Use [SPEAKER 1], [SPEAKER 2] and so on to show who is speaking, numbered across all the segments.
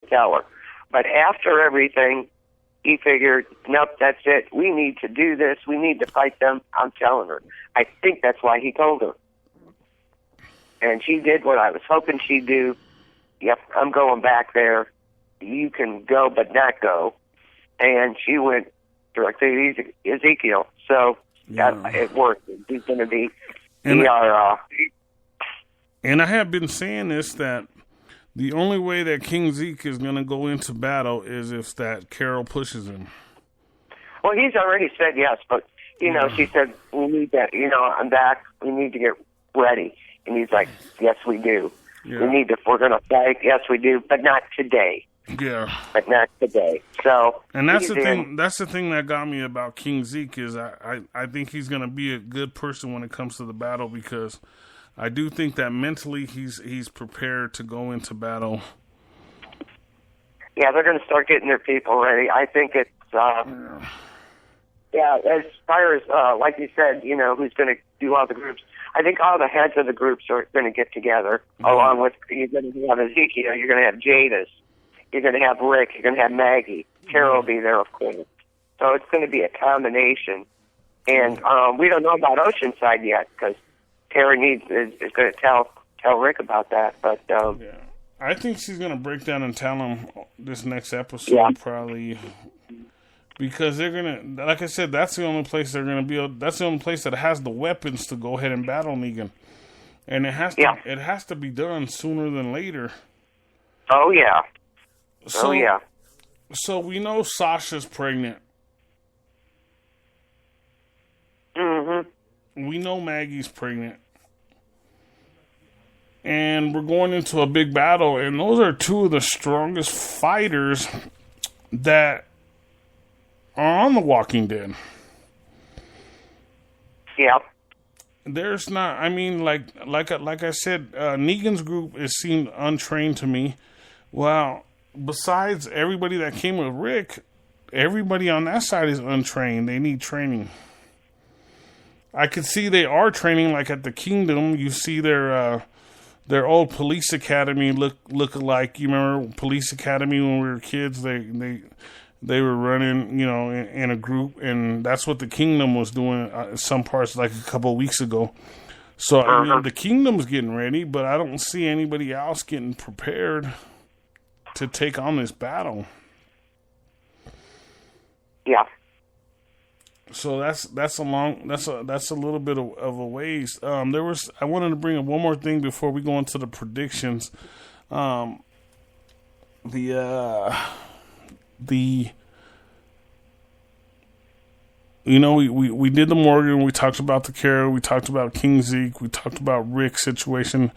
[SPEAKER 1] tell her. But after everything, he figured, nope, that's it. We need to do this. We need to fight them. I'm telling her. I think that's why he told her. And she did what I was hoping she'd do. Yep, I'm going back there. You can go, but not go. And she went directly to Ezekiel. So it worked. He's going to be
[SPEAKER 2] and I have been saying this, that the only way that King Zeke is going to go into battle is if that Carol pushes him.
[SPEAKER 1] Well, he's already said yes, but, she said, we need that, I'm back, we need to get ready. And he's like, yes, we do. Yeah. We're going to fight, yes, we do, but not today.
[SPEAKER 2] Yeah.
[SPEAKER 1] But not today. So,
[SPEAKER 2] and that's the thing that got me about King Zeke is I think he's going to be a good person when it comes to the battle, because I do think that mentally he's prepared to go into battle.
[SPEAKER 1] Yeah, they're going to start getting their people ready. I think it's, as far as, like you said, who's going to do all the groups. I think all the heads of the groups are going to get together, along with, you're going to have Ezekiel, you're going to have Jadis, you're going to have Rick, you're going to have Maggie. Carol will be there, of course. So it's going to be a combination. And we don't know about Oceanside yet, because Terry is going to tell Rick about that. But
[SPEAKER 2] I think she's going to break down and tell him this next episode, probably, because they're going to, like I said, that's the only place they're going to be. That's the only place that has the weapons to go ahead and battle Negan, and it has to be done sooner than later.
[SPEAKER 1] Oh yeah.
[SPEAKER 2] So we know Sasha's pregnant.
[SPEAKER 1] Mm-hmm.
[SPEAKER 2] We know Maggie's pregnant. And we're going into a big battle, and those are two of the strongest fighters that are on The Walking Dead.
[SPEAKER 1] Yeah.
[SPEAKER 2] There's not, I mean, like I said, Negan's group seemed untrained to me. Well, besides everybody that came with Rick, everybody on that side is untrained. They need training. I could see they are training, like at the Kingdom. You see their old police academy look alike. You remember Police Academy when we were kids? They were running, in a group, and that's what the Kingdom was doing. Some parts, like a couple of weeks ago. So I mean, the Kingdom's getting ready, but I don't see anybody else getting prepared to take on this battle.
[SPEAKER 1] Yeah.
[SPEAKER 2] So that's a little bit of a ways. I wanted to bring up one more thing before we go into the predictions. We did the Morgan, we talked about the Carol, we talked about King Zeke, we talked about Rick's situation.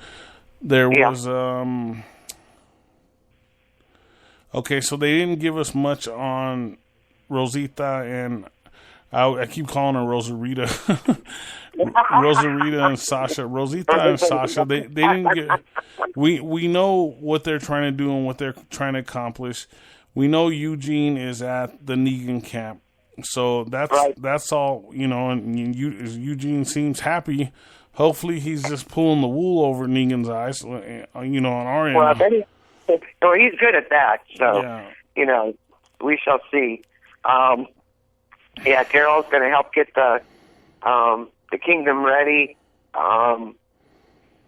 [SPEAKER 2] There was okay, so they didn't give us much on Rosita and I keep calling her Rosarita. Rosarita and Sasha. Rosita and Sasha, they didn't get... We know what they're trying to do and what they're trying to accomplish. We know Eugene is at the Negan camp. So that's all, and Eugene seems happy. Hopefully he's just pulling the wool over Negan's eyes, on our end.
[SPEAKER 1] Well, he's good at that. So, we shall see. Carol's going to help get the Kingdom ready,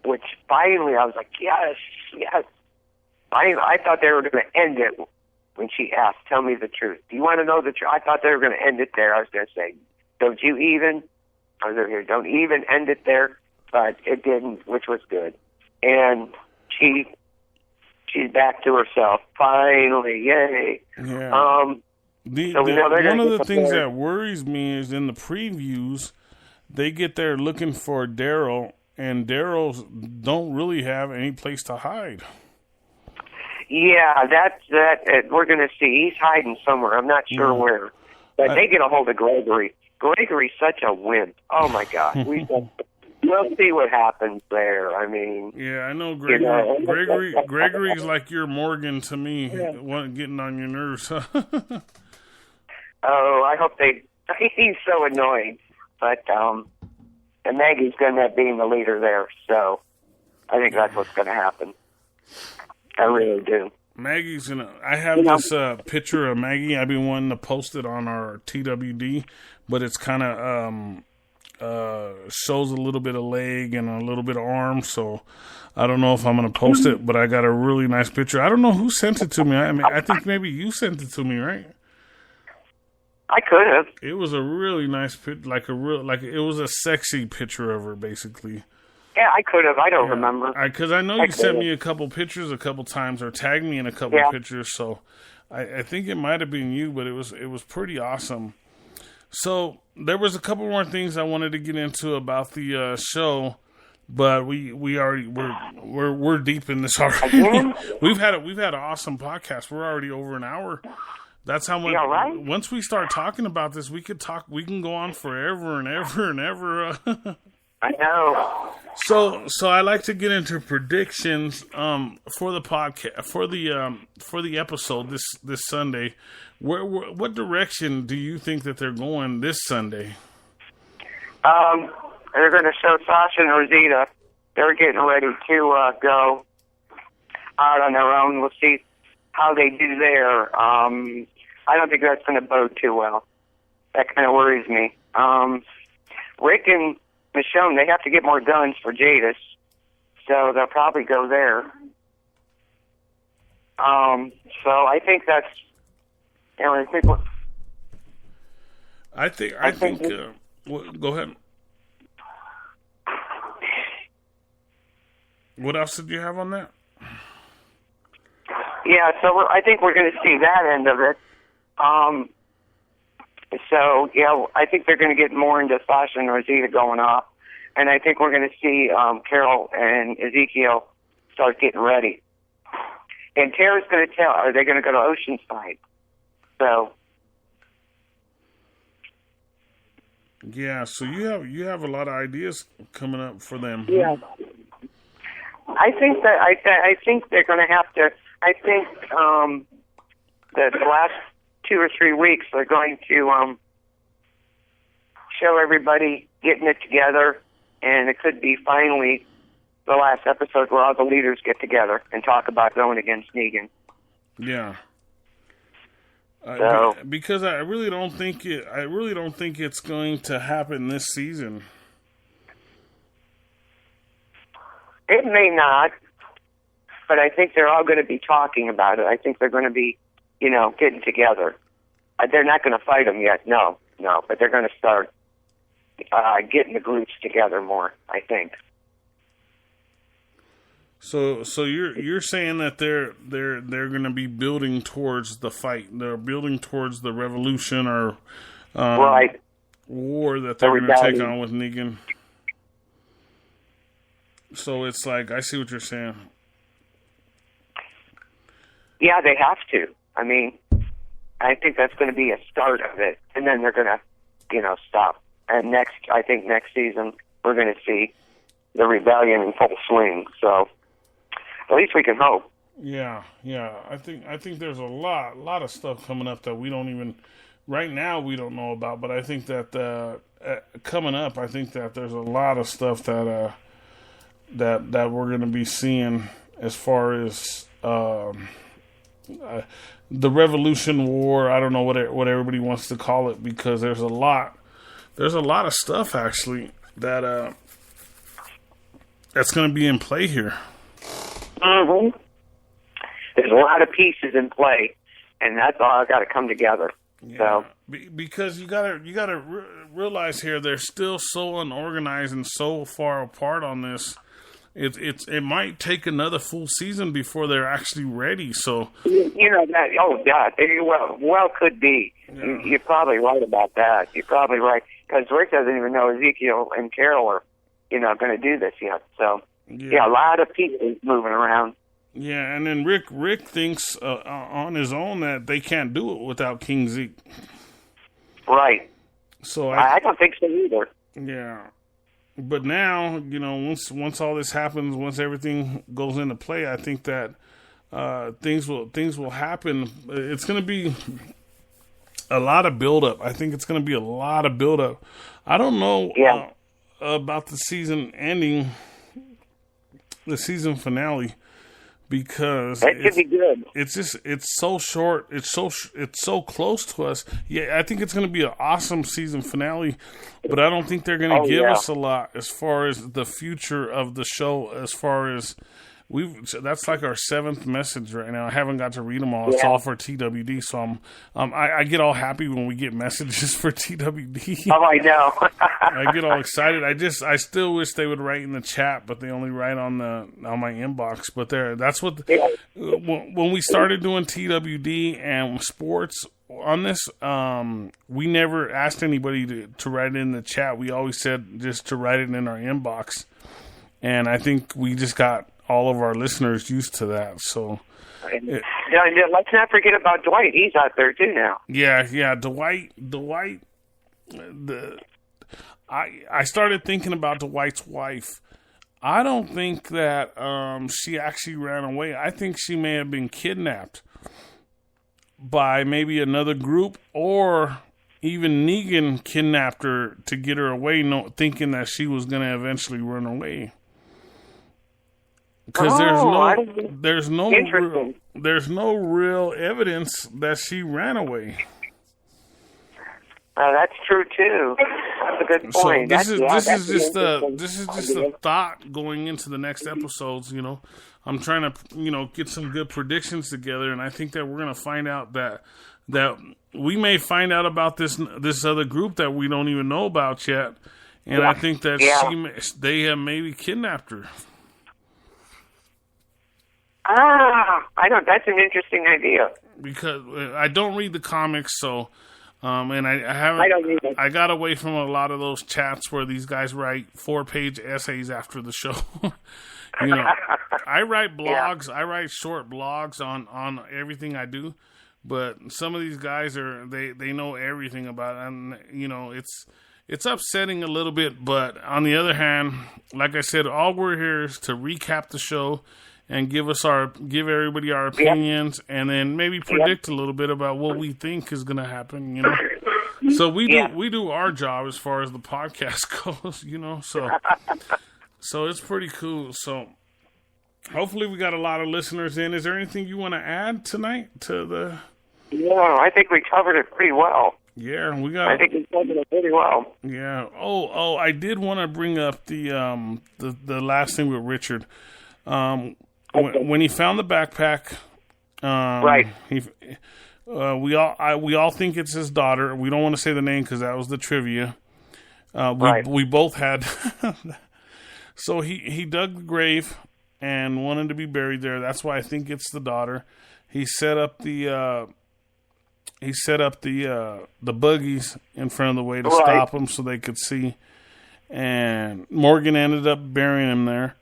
[SPEAKER 1] which finally I was like, yes. I thought they were going to end it when she asked, tell me the truth. Do you want to know the truth? I thought they were going to end it there. I was going to say, don't even end it there, but it didn't, which was good. And she's back to herself, finally, yay.
[SPEAKER 2] Yeah. One of the things that worries me is in the previews, they get there looking for Daryl, and Daryl's don't really have any place to hide.
[SPEAKER 1] Yeah, that's we're going to see. He's hiding somewhere. I'm not sure where. But they get a hold of Gregory. Gregory's such a wimp. Oh, my God. We'll see what happens there. I mean... Yeah, I know
[SPEAKER 2] Gregory. Gregory's like your Morgan to me, getting on your nerves.
[SPEAKER 1] I hope he's so annoying. But, and Maggie's going to end up being the leader there. So, I think that's what's going to happen. I really do.
[SPEAKER 2] Maggie's I have this picture of Maggie. I've been wanting to post it on our TWD, but it's kind of shows a little bit of leg and a little bit of arm, so I don't know if I'm going to post it, but I got a really nice picture. I don't know who sent it to me. I mean, I think maybe you sent it to me, right?
[SPEAKER 1] I could have.
[SPEAKER 2] It was a really nice picture, it was a sexy picture of her, basically.
[SPEAKER 1] Yeah, I could have. I don't remember.
[SPEAKER 2] Because I know you sent me a couple pictures a couple times, or tagged me in a couple pictures. So I think it might have been you, but it was pretty awesome. So there was a couple more things I wanted to get into about the show, but we're deep in this already. We've had an awesome podcast. We're already over an hour. That's how much.
[SPEAKER 1] Yeah, right?
[SPEAKER 2] Once we start talking about this, we can go on forever and ever and ever.
[SPEAKER 1] I know.
[SPEAKER 2] So I like to get into predictions for the podcast for the episode this Sunday. What direction do you think that they're going this Sunday?
[SPEAKER 1] They're going to show Sasha and Rosita. They're getting ready to go out on their own. We'll see how they do there. I don't think that's going to bode too well. That kind of worries me. Rick and Michonne, they have to get more guns for Jadis, so they'll probably go there. So I think that's. You know,
[SPEAKER 2] I think. Go ahead. What else did you have on that?
[SPEAKER 1] Yeah, so I think we're going to see that end of it. So, yeah, I think they're going to get more into Sasha and Rosita going off. And I think we're going to see Carol and Ezekiel start getting ready. And Tara's going to tell, are they going to go to Oceanside? So.
[SPEAKER 2] Yeah, so you have a lot of ideas coming up for them.
[SPEAKER 1] Yeah. I think they're going to have to, I think the last 2 or 3 weeks they're going to show everybody getting it together, and it could be finally the last episode where all the leaders get together and talk about going against Negan.
[SPEAKER 2] Yeah.
[SPEAKER 1] So,
[SPEAKER 2] because I really don't think it's going to happen this season.
[SPEAKER 1] It may not, but I think they're all going to be talking about it. I think they're going to be, getting together. They're not going to fight them yet, no, but they're going to start getting the groups together more, I think.
[SPEAKER 2] So you're saying that they're going to be building towards the fight. They're building towards the revolution or
[SPEAKER 1] right.
[SPEAKER 2] war that they're going to take on with Negan. So it's like, I see what you're saying. Yeah,
[SPEAKER 1] they have to. I mean, I think that's going to be a start of it, and then they're going to, stop. And I think next season we're going to see the rebellion in full swing. So at least we can hope.
[SPEAKER 2] Yeah. I think there's a lot of stuff coming up that we don't even right now we don't know about. But I think that coming up, I think that there's a lot of stuff that we're going to be seeing as far as the Revolution War. I don't know what everybody wants to call it, because there's a lot of stuff actually that that's going to be in play here.
[SPEAKER 1] Mm-hmm. There's a lot of pieces in play, and that's all got to come together.
[SPEAKER 2] Yeah,
[SPEAKER 1] so
[SPEAKER 2] because you gotta realize here they're still so unorganized and so far apart on this. It might take another full season before they're actually ready. So
[SPEAKER 1] that. Oh God, well could be. Yeah. You're probably right about that. You're probably right, because Rick doesn't even know Ezekiel and Carol are going to do this yet. So yeah, a lot of people moving around.
[SPEAKER 2] Yeah, and then Rick thinks on his own that they can't do it without King Zeke.
[SPEAKER 1] Right.
[SPEAKER 2] So
[SPEAKER 1] I don't think so either.
[SPEAKER 2] Yeah. But now, once all this happens, once everything goes into play, I think that things will happen. It's going to be a lot of buildup. I think it's going to be a lot of buildup. I don't know about the season ending, the season finale, because
[SPEAKER 1] that could be good.
[SPEAKER 2] It's so short. It's so close to us. Yeah, I think it's going to be an awesome season finale, but I don't think they're going to give us a lot as far as the future of the show. As far as that's like our 7th message right now. I haven't got to read them all. It's all for TWD, so I get all happy when we get messages for TWD.
[SPEAKER 1] Oh, I know.
[SPEAKER 2] I get all excited. I still wish they would write in the chat, but they only write on my inbox. But that's what when we started doing TWD and sports on this, we never asked anybody to write it in the chat. We always said just to write it in our inbox, and I think we just got all of our listeners used to that. So
[SPEAKER 1] let's not forget about Dwight. He's out there too now.
[SPEAKER 2] Yeah, Dwight. I started thinking about Dwight's wife. I don't think that she actually ran away. I think she may have been kidnapped by maybe another group, or even Negan kidnapped her to get her away, thinking that she was going to eventually run away. Because there's no real evidence that she ran away.
[SPEAKER 1] That's true too. That's a good point.
[SPEAKER 2] So this is just a thought going into the next episodes. You know, I'm trying to get some good predictions together, and I think that we're gonna find out that we may find out about this other group that we don't even know about yet, and I think that they have maybe kidnapped her.
[SPEAKER 1] That's an interesting idea.
[SPEAKER 2] Because I don't read the comics, so, and I haven't.
[SPEAKER 1] I don't either.
[SPEAKER 2] I got away from a lot of those chats where these guys write 4-page essays after the show. I write blogs. I write short blogs on everything I do, but some of these guys they know everything about it, and it's upsetting a little bit. But on the other hand, like I said, all we're here is to recap the show and give everybody our opinions, and then maybe predict a little bit about what we think is going to happen. So we do our job as far as the podcast goes. So it's pretty cool. So hopefully we got a lot of listeners in. Is there anything you want to add tonight to the?
[SPEAKER 1] No, I think we covered it pretty well.
[SPEAKER 2] Yeah,
[SPEAKER 1] I think we covered it pretty well.
[SPEAKER 2] Yeah. Oh, I did want to bring up the last thing with Richard. When he found the backpack,
[SPEAKER 1] right?
[SPEAKER 2] We all think it's his daughter. We don't want to say the name because that was the trivia. We both had. So he dug the grave and wanted to be buried there. That's why I think it's the daughter. He set up the buggies in front of the way to stop them so they could see. And Morgan ended up burying him there.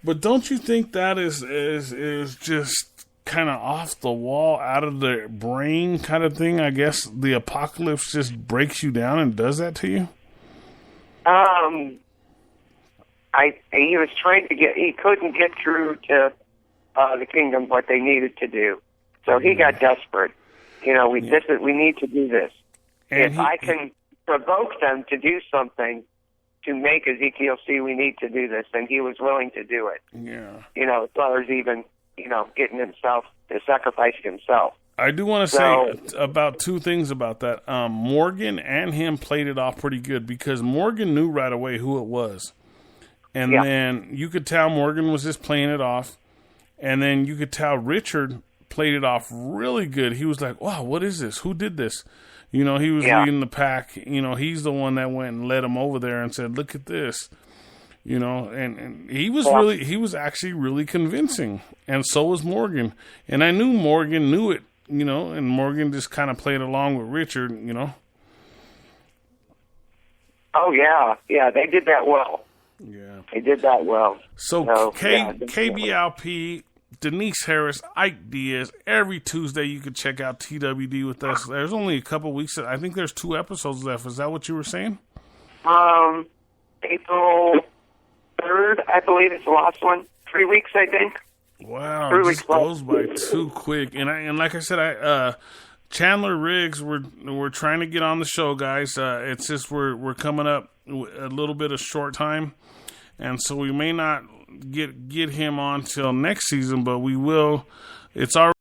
[SPEAKER 2] But don't you think that is just kind of off the wall, out of the brain kind of thing? I guess the apocalypse just breaks you down and does that to you?
[SPEAKER 1] He was trying to he couldn't get through to the kingdom what they needed to do, so he got desperate. We need to do this. And I can provoke them to do something to make Ezekiel see we need to do this, and he was willing to do it.
[SPEAKER 2] Yeah.
[SPEAKER 1] As far as even, getting himself to sacrifice himself.
[SPEAKER 2] I do want to say about two things about that. Morgan and him played it off pretty good because Morgan knew right away who it was. And then you could tell Morgan was just playing it off. And then you could tell Richard played it off really good. He was like, wow, what is this? Who did this? He was leading the pack. He's the one that went and led him over there and said, look at this. And he was actually really convincing. And so was Morgan. And I knew Morgan knew it, and Morgan just kind of played along with Richard,
[SPEAKER 1] Oh, yeah. Yeah, they did that well.
[SPEAKER 2] Yeah.
[SPEAKER 1] They did that well.
[SPEAKER 2] So KBLP, Denise Harris, Ike Diaz. Every Tuesday you can check out TWD with us. There's only a couple weeks. I think there's 2 episodes left. Is that what you were saying?
[SPEAKER 1] April 3rd, I believe it's the last one. 3 weeks, I think.
[SPEAKER 2] Wow, it just goes by too quick. And like I said, Chandler Riggs, we're trying to get on the show, guys. It's just we're coming up a little bit of short time, and so we may not get him on till next season, but we will. It's already